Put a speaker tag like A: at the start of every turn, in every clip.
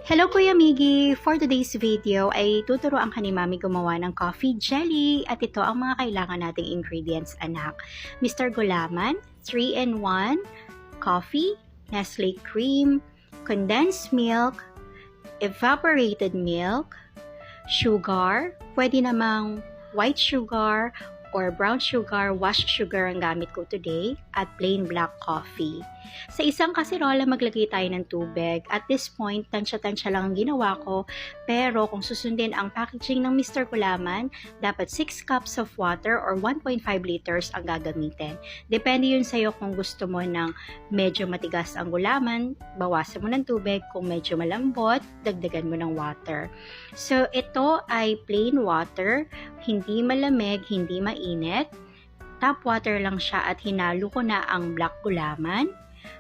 A: Hello Kuya Miggy! For today's video ay tuturuan ka ni Mami gumawa ng coffee jelly at ito ang mga kailangan nating ingredients anak. Mr. Gulaman, 3-in-1, coffee, Nestle cream, condensed milk, evaporated milk, sugar, pwede namang white sugar or brown sugar, washed sugar ang gamit ko today, at plain black coffee. Sa isang kaserola, maglagay tayo ng tubig. At this point, tansya-tansya lang ang ginawa ko. Pero kung susundin ang packaging ng Mr. Gulaman, dapat 6 cups of water or 1.5 liters ang gagamitin. Depende yun sa'yo kung gusto mo ng medyo matigas ang gulaman, bawasan mo ng tubig. Kung medyo malambot, dagdagan mo ng water. So, ito ay plain water, hindi malamig, hindi mainit. Tap water lang siya at hinalo ko na ang black gulaman,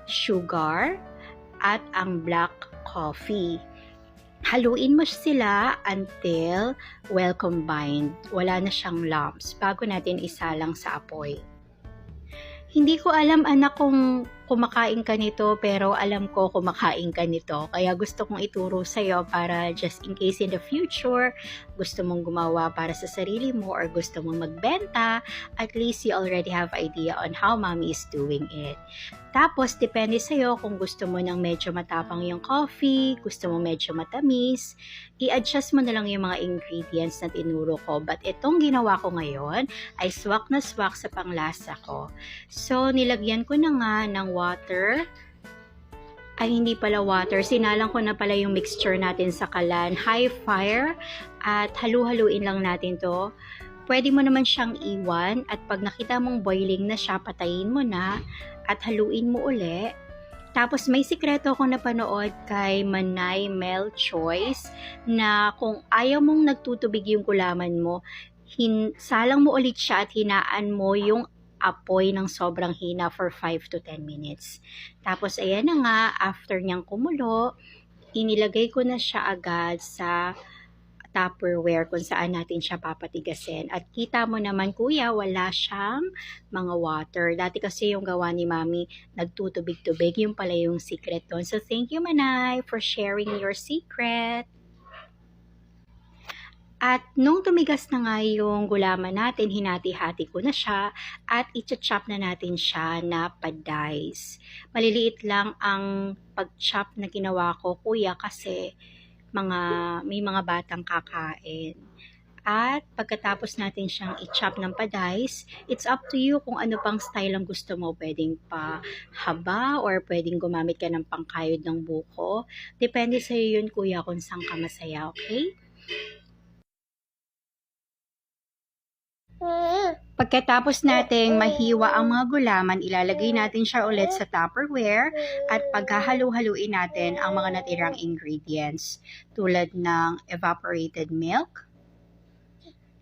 A: sugar, at ang black coffee. Haluin mo sila until well combined. Wala na siyang lumps bago natin isalang sa apoy. Hindi ko alam anak kung kumakain ka nito, pero alam ko kumakain ka nito. Kaya gusto kong ituro sa'yo para just in case in the future, gusto mong gumawa para sa sarili mo or gusto mong magbenta, at least you already have idea on how mommy is doing it. Tapos, depende sa'yo kung gusto mo ng medyo matapang yung coffee, gusto mo medyo matamis, i-adjust mo na lang yung mga ingredients na tinuro ko. But itong ginawa ko ngayon ay swak na swak sa panglasa ko. So, nilagyan ko na nga ng water. Ay, hindi pala water. Sinalang ko na pala yung mixture natin sa kalan. High fire at halu-haluin lang natin to. Pwede mo naman siyang iwan at pag nakita mong boiling na siya, patayin mo na at haluin mo uli. Tapos may sikreto akong napanood kay Manay Mel Choice na kung ayaw mong nagtutubig yung gulaman mo, salang mo ulit siya at hinaan mo yung apoy ng sobrang hina for 5 to 10 minutes. Tapos ayan na nga, after niyang kumulo, inilagay ko na siya agad sa Tupperware kung saan natin siya papatigasin. At kita mo naman kuya, wala siyang mga water. Dati kasi yung gawa ni Mami, nagtutubig-tubig. Yung pala yung secret doon. So thank you Manay for sharing your secret. At nung tumigas na nga yung gulaman natin, hinati-hati ko na siya at i-chop na natin siya na pa-dice. Maliliit lang ang pag-chop na ginawa ko kuya kasi may mga batang kakain. At pagkatapos natin siyang i-chop ng pa-dice, it's up to you kung ano pang style ang gusto mo. Pwedeng pa haba or pwedeng gumamit ka ng pangkayod ng buko. Depende sa iyo yun kuya kung saan ka masaya, okay? Pagkatapos nating mahiwa ang mga gulaman, ilalagay natin siya ulit sa Tupperware at paghahalu-haluin natin ang mga natirang ingredients tulad ng evaporated milk.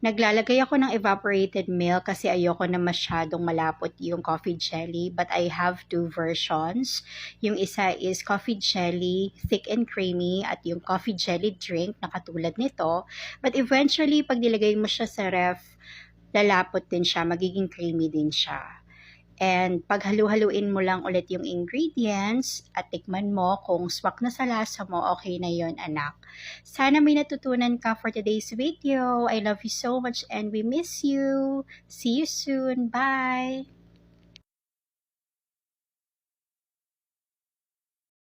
A: Naglalagay ako ng evaporated milk kasi ayoko na masyadong malapot yung coffee jelly, but I have two versions. Yung isa is coffee jelly, thick and creamy, at yung coffee jelly drink na katulad nito. But eventually, pag nilagay mo siya sa ref, lalapot din siya, magiging creamy din siya. And pag halu-haluin mo lang ulit yung ingredients at tikman mo kung swak na sa lasa mo, okay na yon anak. Sana may natutunan ka for today's video. I love you so much and we miss you. See you soon. Bye!